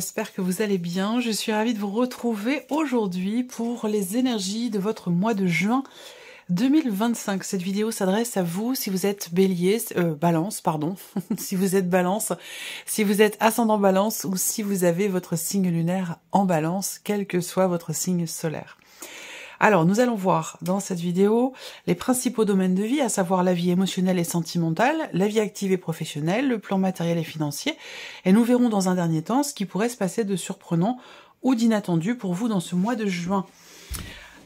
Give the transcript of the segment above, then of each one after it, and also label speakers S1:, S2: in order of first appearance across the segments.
S1: j'espère que vous allez bien. Je suis ravie de vous retrouver aujourd'hui pour les énergies de votre mois de juin 2025. Cette vidéo s'adresse à vous si vous êtes bélier, balance, pardon, si vous êtes balance, si vous êtes ascendant balance ou si vous avez votre signe lunaire en balance, quel que soit votre signe solaire. Alors, nous allons voir dans cette vidéo les principaux domaines de vie, à savoir la vie émotionnelle et sentimentale, la vie active et professionnelle, le plan matériel et financier, et nous verrons dans un dernier temps ce qui pourrait se passer de surprenant ou d'inattendu pour vous dans ce mois de juin.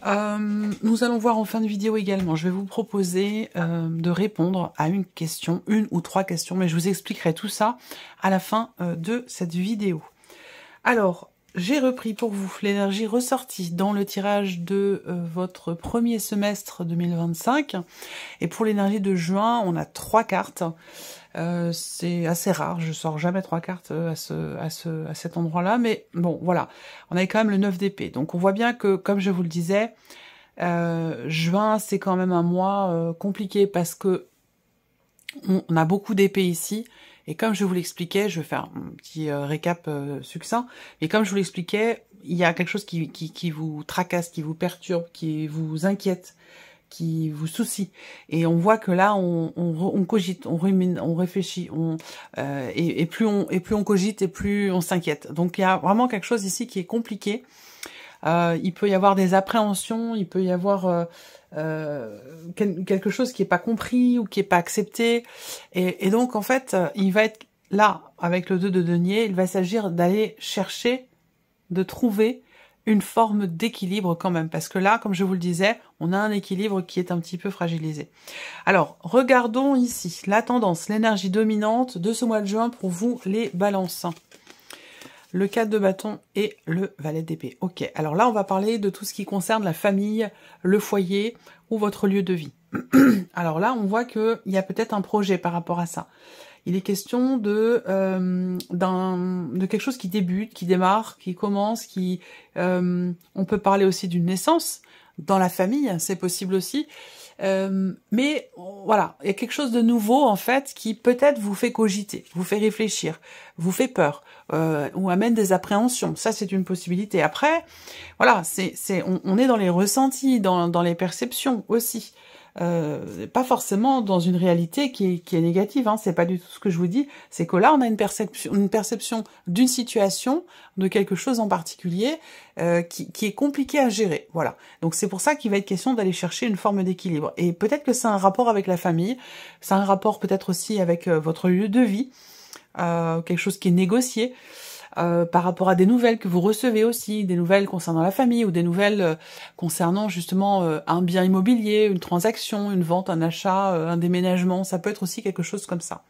S1: Nous allons voir en fin de vidéo également, je vais vous proposer de répondre à une question, une ou trois questions, mais je vous expliquerai tout ça à la fin de cette vidéo. Alors, j'ai repris pour vous l'énergie ressortie dans le tirage de votre premier semestre 2025. Et pour l'énergie de juin, on a 3 cartes. C'est assez rare, je sors jamais 3 cartes à cet endroit-là. Mais bon, voilà, on a quand même le 9 d'épée. Donc on voit bien que, comme je vous le disais, juin, c'est quand même un mois compliqué parce que on a beaucoup d'épées ici. Et comme je vous l'expliquais, je vais faire un petit récap succinct, mais comme je vous l'expliquais, il y a quelque chose qui vous tracasse, qui vous perturbe, qui vous inquiète, qui vous soucie. Et on voit que là, on cogite, on rumine, on réfléchit, et plus on cogite, et plus on s'inquiète. Donc il y a vraiment quelque chose ici qui est compliqué. Il peut y avoir des appréhensions, il peut y avoir quelque chose qui est pas compris ou qui est pas accepté, et donc en fait il va être là avec le 2 de denier, il va s'agir d'aller chercher, de trouver une forme d'équilibre quand même, parce que là, comme je vous le disais, on a un équilibre qui est un petit peu fragilisé. Alors regardons ici la tendance, l'énergie dominante de ce mois de juin pour vous les balances. Le 4 de bâton et le valet d'épée. Ok, alors là, on va parler de tout ce qui concerne la famille, le foyer ou votre lieu de vie. Alors là, on voit qu'il y a peut-être un projet par rapport à ça. Il est question de quelque chose qui débute, qui démarre, qui commence, on peut parler aussi d'une naissance dans la famille, c'est possible aussi. Mais voilà, il y a quelque chose de nouveau en fait qui peut-être vous fait cogiter, vous fait réfléchir, vous fait peur, ou amène des appréhensions. Ça, c'est une possibilité. Après, voilà, on est dans les ressentis, dans les perceptions aussi. Pas forcément dans une réalité qui est négative, hein, c'est pas du tout ce que je vous dis, c'est que là on a une perception d'une situation, de quelque chose en particulier qui est compliqué à gérer, voilà. Donc c'est pour ça qu'il va être question d'aller chercher une forme d'équilibre, et peut-être que c'est un rapport avec la famille, c'est un rapport peut-être aussi avec votre lieu de vie, quelque chose qui est négocié, par rapport à des nouvelles que vous recevez aussi, des nouvelles concernant la famille ou des nouvelles concernant justement un bien immobilier, une transaction, une vente, un achat, un déménagement, ça peut être aussi quelque chose comme ça.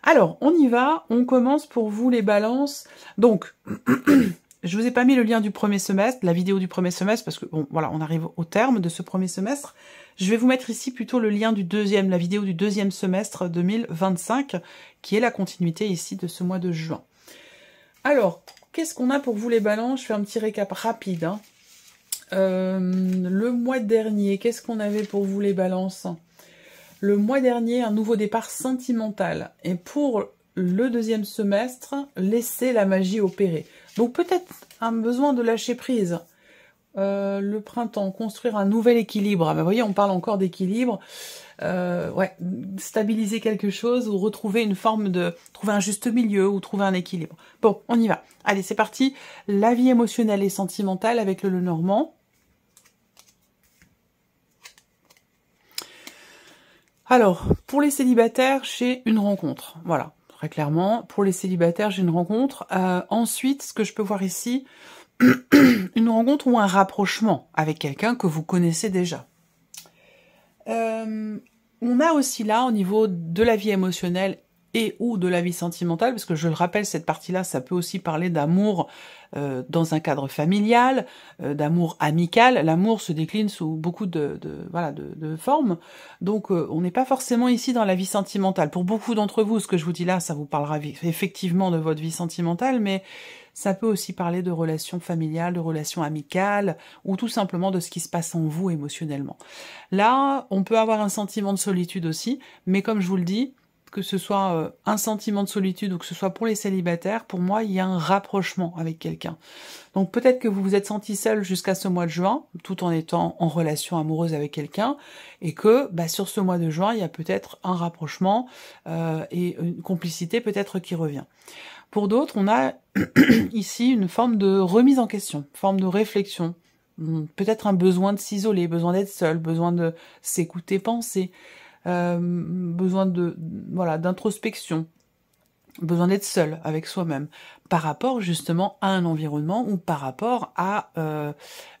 S1: Alors, on y va, on commence pour vous les balances. Donc, je vous ai pas mis le lien du premier semestre, la vidéo du premier semestre, parce que bon, voilà, on arrive au terme de ce premier semestre. Je vais vous mettre ici plutôt le lien du deuxième, la vidéo du deuxième semestre 2025, qui est la continuité ici de ce mois de juin. Alors, qu'est-ce qu'on a pour vous les balances? Je fais un petit récap rapide. Hein. Le mois dernier, qu'est-ce qu'on avait pour vous les balances? Le mois dernier, un nouveau départ sentimental. Et pour le deuxième semestre, laissez la magie opérer. Donc peut-être un besoin de lâcher prise. Le printemps, construire un nouvel équilibre. Ah ben, vous voyez, on parle encore d'équilibre. Ouais, stabiliser quelque chose ou retrouver une forme trouver un juste milieu ou trouver un équilibre. Bon, on y va. Allez, c'est parti. La vie émotionnelle et sentimentale avec le Lenormand. Alors, pour les célibataires, j'ai une rencontre. Voilà, très clairement. Pour les célibataires, j'ai une rencontre. Ensuite, ce que je peux voir ici, une rencontre ou un rapprochement avec quelqu'un que vous connaissez déjà. On a aussi là, au niveau de la vie émotionnelle et ou de la vie sentimentale, parce que je le rappelle, cette partie-là, ça peut aussi parler d'amour dans un cadre familial, d'amour amical. L'amour se décline sous beaucoup de formes. Donc, on n'est pas forcément ici dans la vie sentimentale. Pour beaucoup d'entre vous, ce que je vous dis là, ça vous parlera effectivement de votre vie sentimentale, mais ça peut aussi parler de relations familiales, de relations amicales, ou tout simplement de ce qui se passe en vous émotionnellement. Là, on peut avoir un sentiment de solitude aussi, mais comme je vous le dis, que ce soit un sentiment de solitude ou que ce soit pour les célibataires, pour moi, il y a un rapprochement avec quelqu'un. Donc peut-être que vous vous êtes senti seul jusqu'à ce mois de juin, tout en étant en relation amoureuse avec quelqu'un, et que sur ce mois de juin, il y a peut-être un rapprochement et une complicité peut-être qui revient. Pour d'autres, on a ici une forme de remise en question, forme de réflexion, peut-être un besoin de s'isoler, besoin d'être seul, besoin de s'écouter penser, besoin d'introspection, besoin d'être seul avec soi-même, par rapport justement à un environnement ou par rapport à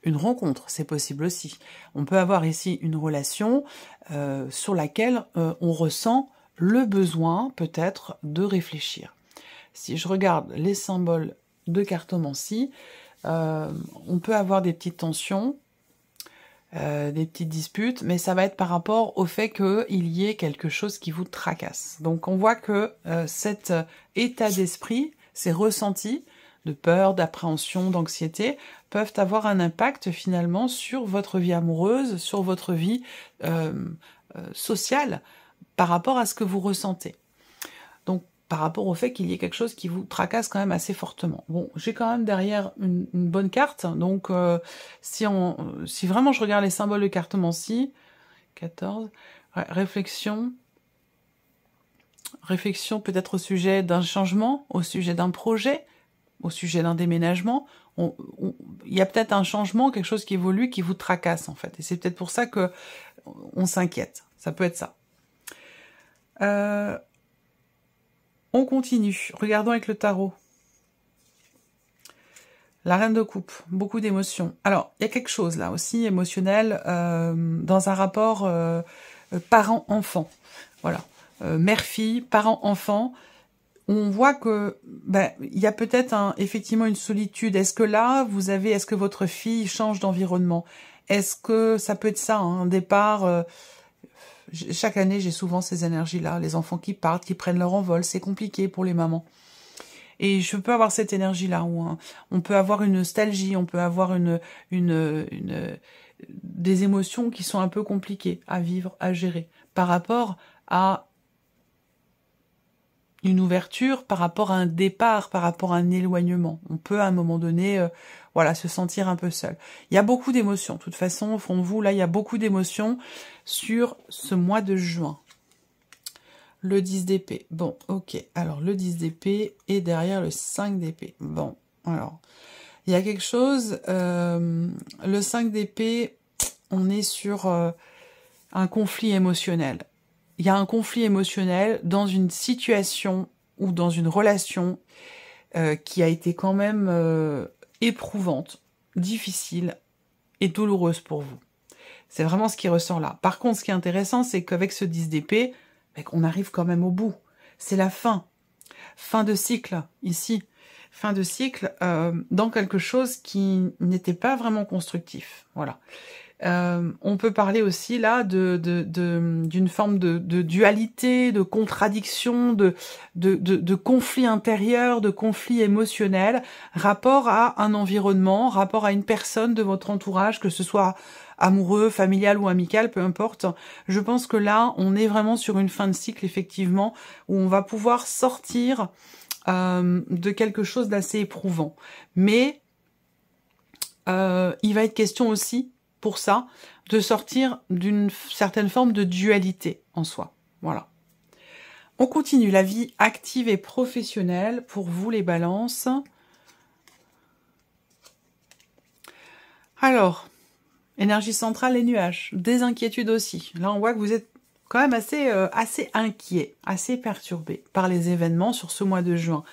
S1: une rencontre, c'est possible aussi. On peut avoir ici une relation sur laquelle on ressent le besoin peut-être de réfléchir. Si je regarde les symboles de cartomancie, on peut avoir des petites tensions, des petites disputes, mais ça va être par rapport au fait qu'il y ait quelque chose qui vous tracasse. Donc on voit que cet état d'esprit, ces ressentis de peur, d'appréhension, d'anxiété, peuvent avoir un impact finalement sur votre vie amoureuse, sur votre vie sociale, par rapport à ce que vous ressentez. Donc par rapport au fait qu'il y ait quelque chose qui vous tracasse quand même assez fortement. Bon, j'ai quand même derrière une bonne carte, donc si vraiment je regarde les symboles de cartomancie, 14, ouais, réflexion peut-être au sujet d'un changement, au sujet d'un projet, au sujet d'un déménagement, il y a peut-être un changement, quelque chose qui évolue, qui vous tracasse en fait, et c'est peut-être pour ça que on s'inquiète, ça peut être ça. On continue. Regardons avec le tarot. La reine de coupe, beaucoup d'émotions. Alors, il y a quelque chose là aussi émotionnel dans un rapport parent-enfant. Voilà. Mère-fille, parent-enfant. On voit que il y a peut-être effectivement une solitude. Est-ce que là, est-ce que votre fille change d'environnement? Est-ce que ça peut être ça, un départ chaque année, j'ai souvent ces énergies-là, les enfants qui partent, qui prennent leur envol, c'est compliqué pour les mamans. Et je peux avoir cette énergie-là, où on peut avoir une nostalgie, on peut avoir des émotions qui sont un peu compliquées à vivre, à gérer, par rapport à une ouverture, par rapport à un départ, par rapport à un éloignement. On peut à un moment donné se sentir un peu seul. Il y a beaucoup d'émotions. De toute façon, au fond de vous, là, il y a beaucoup d'émotions sur ce mois de juin. Le 10 d'épée. Bon, ok. Alors, le 10 d'épée et derrière le 5 d'épée. Bon, alors, il y a quelque chose. Le 5 d'épée, on est sur un conflit émotionnel. Il y a un conflit émotionnel dans une situation ou dans une relation qui a été quand même éprouvante, difficile et douloureuse pour vous. C'est vraiment ce qui ressort là. Par contre, ce qui est intéressant, c'est qu'avec ce 10 d'épée, on arrive quand même au bout. C'est la fin. Fin de cycle, ici. Fin de cycle dans quelque chose qui n'était pas vraiment constructif. Voilà. On peut parler aussi là d'une forme de dualité, de contradiction, de conflit intérieur, de conflit émotionnel, rapport à un environnement, rapport à une personne de votre entourage, que ce soit amoureux, familial ou amical, peu importe. Je pense que là, on est vraiment sur une fin de cycle, effectivement, où on va pouvoir sortir de quelque chose d'assez éprouvant. Mais il va être question aussi, pour ça, de sortir d'une certaine forme de dualité en soi. Voilà. On continue la vie active et professionnelle pour vous les balances. Alors, énergie centrale et nuages, des inquiétudes aussi. Là, on voit que vous êtes quand même assez inquiet, assez perturbé par les événements sur ce mois de juin.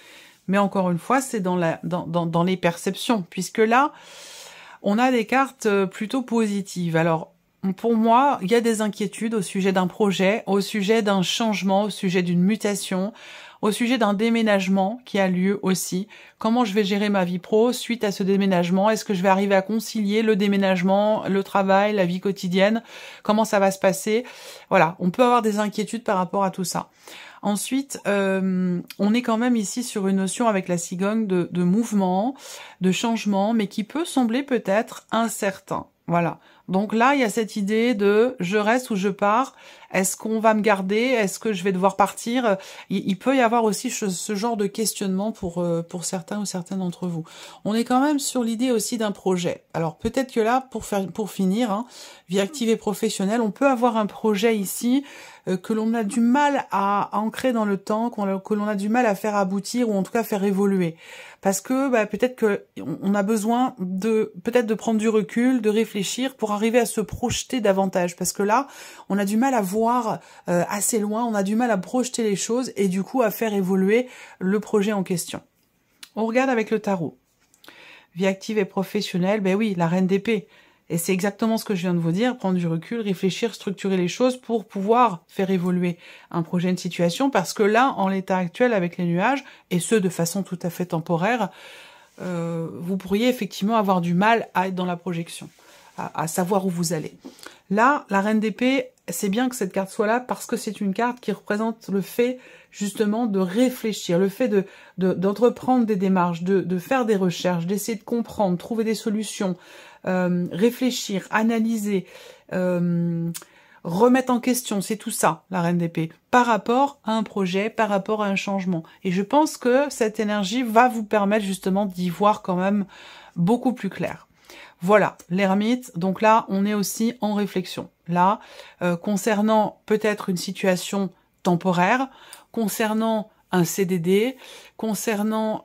S1: Mais encore une fois, c'est dans les perceptions, puisque là, on a des cartes plutôt positives. Alors, pour moi, il y a des inquiétudes au sujet d'un projet, au sujet d'un changement, au sujet d'une mutation, au sujet d'un déménagement qui a lieu aussi. Comment je vais gérer ma vie pro suite à ce déménagement? Est-ce que je vais arriver à concilier le déménagement, le travail, la vie quotidienne? Comment ça va se passer? Voilà, on peut avoir des inquiétudes par rapport à tout ça. Ensuite, on est quand même ici sur une notion avec la cigogne de mouvement, de changement, mais qui peut sembler peut-être incertain. Voilà, Donc là, il y a cette idée de je reste ou je pars. Est-ce qu'on va me garder? Est-ce que je vais devoir partir? Il peut y avoir aussi ce genre de questionnement pour certains ou certaines d'entre vous. On est quand même sur l'idée aussi d'un projet. Alors peut-être que là, pour finir, hein, vie active et professionnelle, on peut avoir un projet ici que l'on a du mal à ancrer dans le temps, que l'on a du mal à faire aboutir ou en tout cas faire évoluer. Parce que peut-être que on a besoin peut-être de prendre du recul, de réfléchir pour arriver à se projeter davantage. Parce que là, on a du mal à voir assez loin, on a du mal à projeter les choses et du coup à faire évoluer le projet en question. On regarde avec le tarot. Vie active et professionnelle, ben oui, la reine d'épée. Et c'est exactement ce que je viens de vous dire, prendre du recul, réfléchir, structurer les choses pour pouvoir faire évoluer un projet, une situation, parce que là, en l'état actuel avec les nuages, et ce de façon tout à fait temporaire, vous pourriez effectivement avoir du mal à être dans la projection, à savoir où vous allez. Là, la reine d'épée, c'est bien que cette carte soit là parce que c'est une carte qui représente le fait justement de réfléchir, le fait d'entreprendre des démarches, de faire des recherches, d'essayer de comprendre, trouver des solutions, réfléchir, analyser, remettre en question, c'est tout ça, la reine d'épée, par rapport à un projet, par rapport à un changement. Et je pense que cette énergie va vous permettre justement d'y voir quand même beaucoup plus clair. Voilà, l'ermite, donc là, on est aussi en réflexion. Là, concernant peut-être une situation temporaire, concernant un CDD, concernant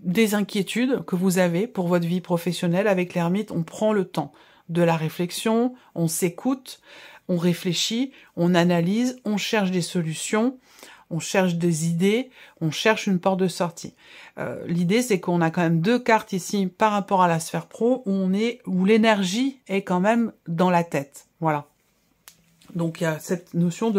S1: des inquiétudes que vous avez pour votre vie professionnelle, avec l'ermite, on prend le temps de la réflexion, on s'écoute, on réfléchit, on analyse, on cherche des solutions, on cherche des idées, on cherche une porte de sortie. L'idée, c'est qu'on a quand même deux cartes ici par rapport à la sphère pro où l'énergie est quand même dans la tête. Voilà. Donc, il y a cette notion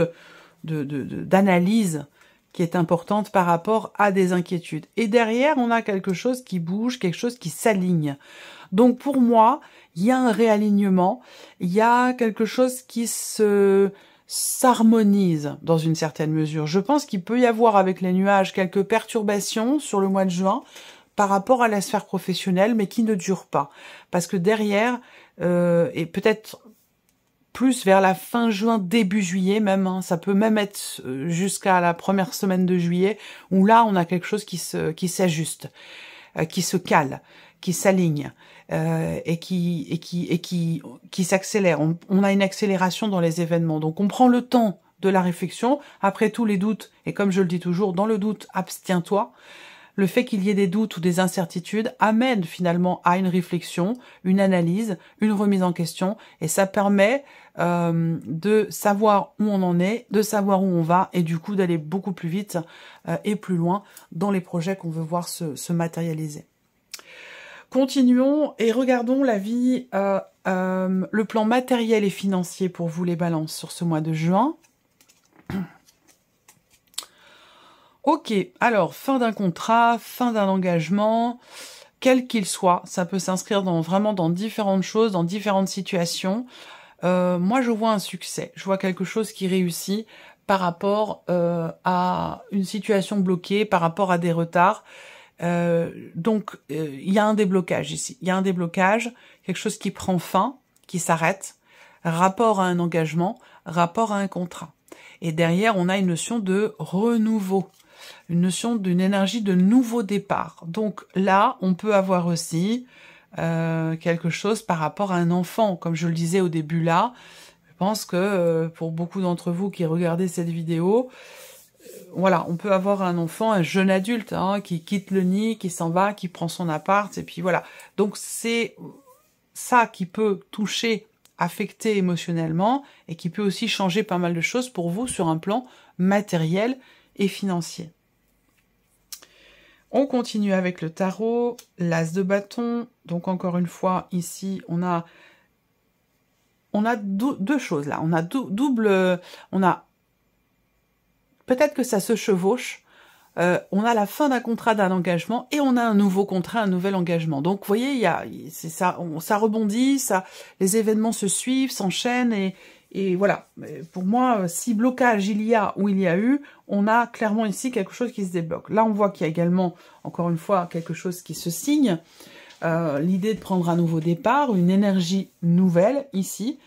S1: d'analyse qui est importante par rapport à des inquiétudes. Et derrière, on a quelque chose qui bouge, quelque chose qui s'aligne. Donc, pour moi, il y a un réalignement, il y a quelque chose qui s'harmonise dans une certaine mesure. Je pense qu'il peut y avoir avec les nuages quelques perturbations sur le mois de juin par rapport à la sphère professionnelle, mais qui ne durent pas. Parce que derrière, et peut-être plus vers la fin juin, début juillet même, hein, ça peut même être jusqu'à la première semaine de juillet, où là on a quelque chose qui s'ajuste, qui se cale, qui s'aligne. Et qui s'accélère. On a une accélération dans les événements. Donc on prend le temps de la réflexion. Après tous les doutes, et comme je le dis toujours, dans le doute, abstiens-toi. Le fait qu'il y ait des doutes ou des incertitudes amène finalement à une réflexion, une analyse, une remise en question, et ça permet de savoir où on en est, de savoir où on va, et du coup d'aller beaucoup plus vite et plus loin dans les projets qu'on veut voir se matérialiser. Continuons et regardons la vie, le plan matériel et financier pour vous les balances sur ce mois de juin. Ok, alors fin d'un contrat, fin d'un engagement, quel qu'il soit, ça peut s'inscrire vraiment dans différentes choses, dans différentes situations. Moi je vois un succès, je vois quelque chose qui réussit par rapport à une situation bloquée, par rapport à des retards. Donc il y a un déblocage ici, il y a un déblocage, quelque chose qui prend fin, qui s'arrête, rapport à un engagement, rapport à un contrat. Et derrière, on a une notion de renouveau, une notion d'une énergie de nouveau départ. Donc là, on peut avoir aussi quelque chose par rapport à un enfant, comme je le disais au début là. Je pense que pour beaucoup d'entre vous qui regardez cette vidéo, voilà, on peut avoir un enfant, un jeune adulte, hein, qui quitte le nid, qui s'en va, qui prend son appart, et puis voilà. Donc c'est ça qui peut toucher, affecter émotionnellement, et qui peut aussi changer pas mal de choses pour vous sur un plan matériel et financier. On continue avec le tarot, l'as de bâton. Donc encore une fois, ici, on a deux choses là. On a peut-être que ça se chevauche. On a la fin d'un contrat, d'un engagement, et on a un nouveau contrat, un nouvel engagement. Donc, vous voyez, ça rebondit, les événements se suivent, s'enchaînent, et voilà. Pour moi, si blocage il y a ou il y a eu, on a clairement ici quelque chose qui se débloque. Là, on voit qu'il y a également, encore une fois, quelque chose qui se signe. l'idée de prendre un nouveau départ, une énergie nouvelle ici,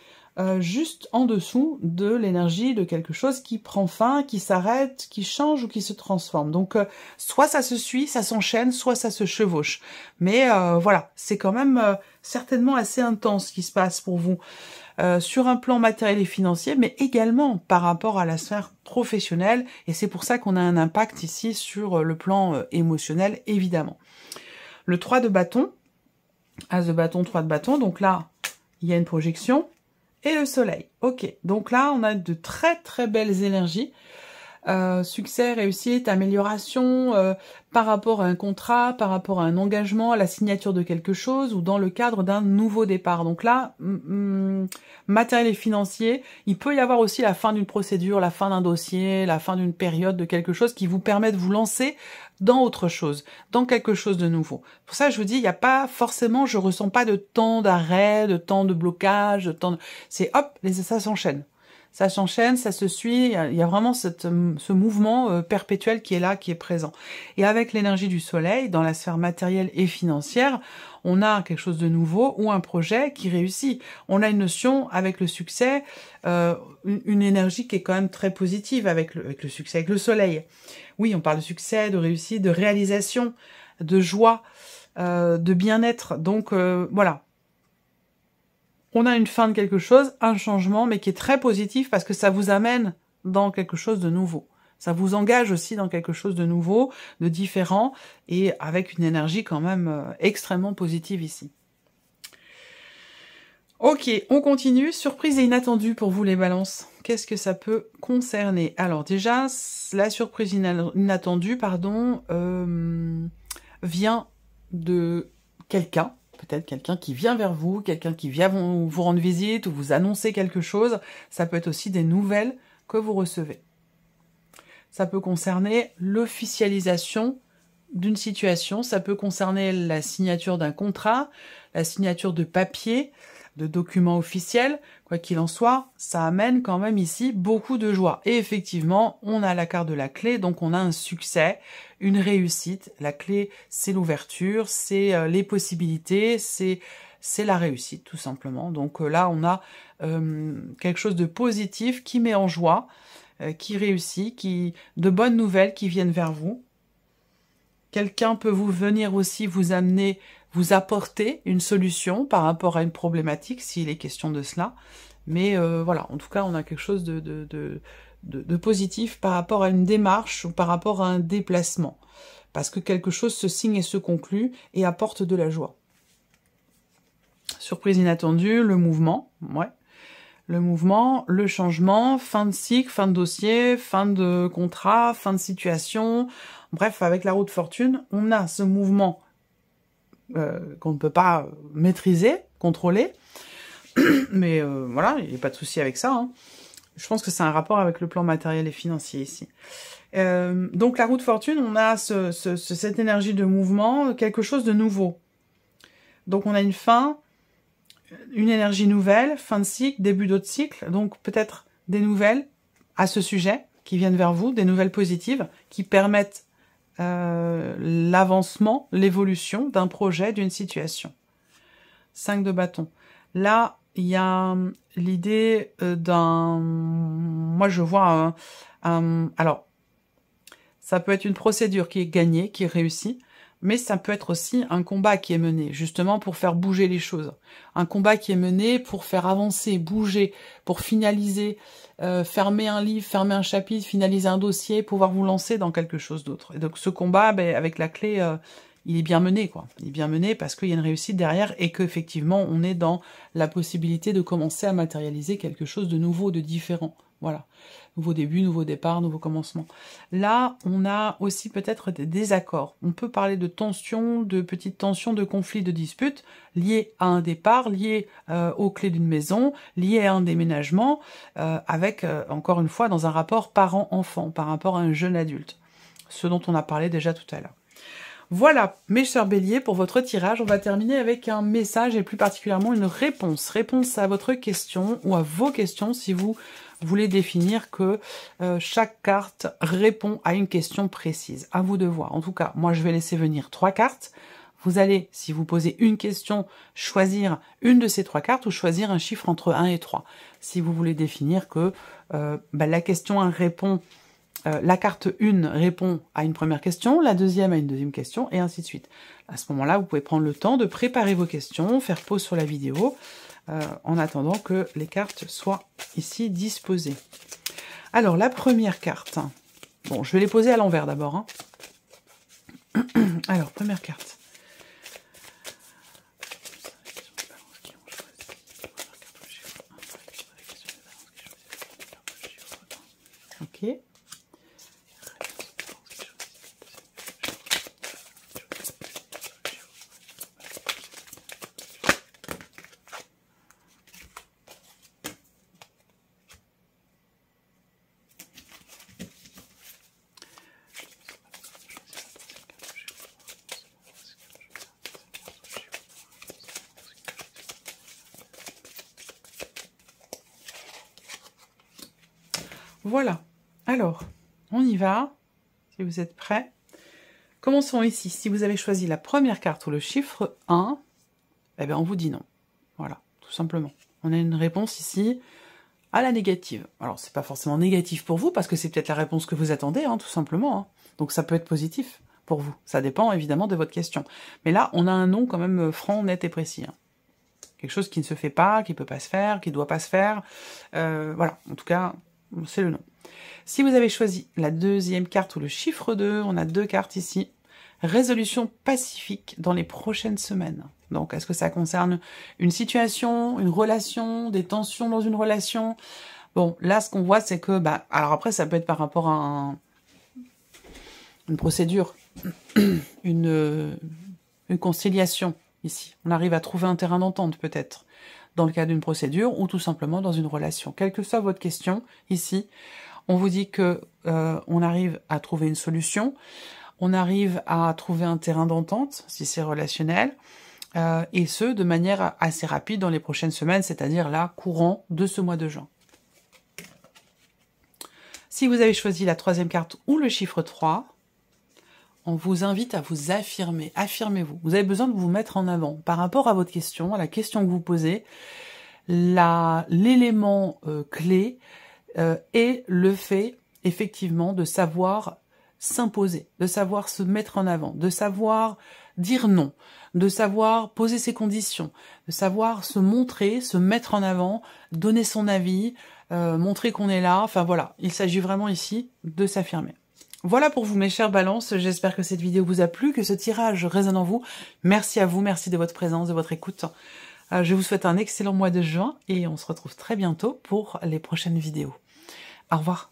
S1: juste en dessous de l'énergie de quelque chose qui prend fin, qui s'arrête, qui change ou qui se transforme. Donc, soit ça se suit, ça s'enchaîne, soit ça se chevauche. Mais voilà, c'est quand même certainement assez intense ce qui se passe pour vous sur un plan matériel et financier, mais également par rapport à la sphère professionnelle. Et c'est pour ça qu'on a un impact ici sur le plan émotionnel, évidemment. Le 3 de bâton, As de bâton, 3 de bâton, donc là, il y a une projection. Et le soleil. Ok, donc là, on a de très très belles énergies. Succès, réussite, amélioration par rapport à un contrat, par rapport à un engagement, à la signature de quelque chose ou dans le cadre d'un nouveau départ. Donc là, matériel et financier, il peut y avoir aussi la fin d'une procédure, la fin d'un dossier, la fin d'une période de quelque chose qui vous permet de vous lancer dans autre chose, dans quelque chose de nouveau. Pour ça, je vous dis, il n'y a pas forcément, je ressens pas de temps d'arrêt, de temps de blocage, de temps de... C'est hop, ça s'enchaîne. Ça s'enchaîne, ça se suit, il y a vraiment ce mouvement perpétuel qui est là, qui est présent. Et avec l'énergie du soleil, dans la sphère matérielle et financière, on a quelque chose de nouveau ou un projet qui réussit. On a une notion avec le succès, une énergie qui est quand même très positive avec le succès, avec le soleil. Oui, on parle de succès, de réussite, de réalisation, de joie, de bien-être. Donc voilà. On a une fin de quelque chose, un changement, mais qui est très positif parce que ça vous amène dans quelque chose de nouveau. Ça vous engage aussi dans quelque chose de nouveau, de différent, et avec une énergie quand même extrêmement positive ici. Ok, on continue. Surprise et inattendue pour vous les balances. Qu'est-ce que ça peut concerner? Alors déjà, la surprise inattendue, pardon, vient de quelqu'un. Peut-être quelqu'un qui vient vers vous, quelqu'un qui vient vous rendre visite ou vous annoncer quelque chose. Ça peut être aussi des nouvelles que vous recevez. Ça peut concerner l'officialisation d'une situation. Ça peut concerner la signature d'un contrat, la signature de papier, de documents officiels. Quoi qu'il en soit, ça amène quand même ici beaucoup de joie. Et effectivement, on a la carte de la clé, donc on a un succès, une réussite. La clé, c'est l'ouverture, c'est les possibilités, c'est la réussite, tout simplement. Donc là, on a quelque chose de positif qui met en joie, qui réussit, de bonnes nouvelles qui viennent vers vous. Quelqu'un peut vous venir aussi vous amener, vous apporter une solution par rapport à une problématique, s'il est question de cela. Mais voilà, en tout cas, on a quelque chose de positif par rapport à une démarche ou par rapport à un déplacement. Parce que quelque chose se signe et se conclut et apporte de la joie. Surprise inattendue, le mouvement, ouais. Le mouvement, le changement, fin de cycle, fin de dossier, fin de contrat, fin de situation. Bref, avec la roue de fortune, on a ce mouvement qu'on ne peut pas maîtriser, contrôler. Mais voilà, il n'y a pas de souci avec ça. Hein. Je pense que c'est un rapport avec le plan matériel et financier ici. Donc la roue de fortune, on a cette énergie de mouvement, quelque chose de nouveau. Donc on a une fin, une énergie nouvelle, fin de cycle, début d'autre cycle. Donc peut-être des nouvelles à ce sujet qui viennent vers vous, des nouvelles positives qui permettent l'avancement, l'évolution d'un projet, d'une situation. 5 de bâton. Là, il y a l'idée d'un... Moi, je vois alors, ça peut être une procédure qui est gagnée, qui est réussie, mais ça peut être aussi un combat qui est mené, justement pour faire bouger les choses. Un combat qui est mené pour faire avancer, bouger, pour finaliser, fermer un livre, fermer un chapitre, finaliser un dossier, pouvoir vous lancer dans quelque chose d'autre. Et donc ce combat, avec la clé, il est bien mené, quoi. Il est bien mené parce qu'il y a une réussite derrière et qu'effectivement, on est dans la possibilité de commencer à matérialiser quelque chose de nouveau, de différent. Voilà. Nouveau début, nouveau départ, nouveau commencement. Là, on a aussi peut-être des désaccords. On peut parler de tensions, de petites tensions, de conflits, de disputes liés à un départ, liés aux clés d'une maison, liés à un déménagement, avec, encore une fois, dans un rapport parent-enfant, par rapport à un jeune adulte. Ce dont on a parlé déjà tout à l'heure. Voilà, mes chers béliers, pour votre tirage. On va terminer avec un message et plus particulièrement une réponse. Réponse à votre question ou à vos questions si vous voulez définir que chaque carte répond à une question précise. À vous de voir. En tout cas, moi, je vais laisser venir 3 cartes. vous allez, si vous posez une question, choisir une de ces 3 cartes ou choisir un chiffre entre 1 et 3. Si vous voulez définir que la question 1 répond, la carte 1 répond à une première question, la deuxième à une deuxième question, et ainsi de suite. À ce moment-là, vous pouvez prendre le temps de préparer vos questions, faire pause sur la vidéo, en attendant que les cartes soient ici disposées. Alors, la première carte. Bon, je vais les poser à l'envers d'abord. Hein. Alors, première carte. Ok. Voilà, alors, on y va, si vous êtes prêts. Commençons ici. Si vous avez choisi la première carte ou le chiffre 1, eh bien on vous dit non. Voilà, tout simplement. On a une réponse ici à la négative. Alors, c'est pas forcément négatif pour vous, parce que c'est peut-être la réponse que vous attendez, hein, tout simplement. Hein. Donc ça peut être positif pour vous. Ça dépend évidemment de votre question. Mais là, on a un non quand même franc, net et précis. Hein. Quelque chose qui ne se fait pas, qui peut pas se faire, qui doit pas se faire. Voilà, en tout cas, c'est le non. Si vous avez choisi la deuxième carte ou le chiffre 2, on a 2 cartes ici. Résolution pacifique dans les prochaines semaines. Donc, est-ce que ça concerne une situation, une relation, des tensions dans une relation? Bon, là, ce qu'on voit, c'est que... alors après, ça peut être par rapport à une procédure, une conciliation, ici. On arrive à trouver un terrain d'entente, peut-être, dans le cas d'une procédure, ou tout simplement dans une relation. Quelle que soit votre question, ici, on vous dit que on arrive à trouver une solution, on arrive à trouver un terrain d'entente, si c'est relationnel, et ce, de manière assez rapide dans les prochaines semaines, c'est-à-dire là, courant de ce mois de juin. Si vous avez choisi la troisième carte ou le chiffre 3, on vous invite à vous affirmer. Affirmez-vous. Vous avez besoin de vous mettre en avant par rapport à votre question, à la question que vous posez. L'élément clé est le fait, effectivement, de savoir s'imposer, de savoir se mettre en avant, de savoir dire non, de savoir poser ses conditions, de savoir se montrer, se mettre en avant, donner son avis, montrer qu'on est là. Enfin voilà, il s'agit vraiment ici de s'affirmer. Voilà pour vous mes chères balances, j'espère que cette vidéo vous a plu, que ce tirage résonne en vous. Merci à vous, merci de votre présence, de votre écoute. Je vous souhaite un excellent mois de juin et on se retrouve très bientôt pour les prochaines vidéos. Au revoir.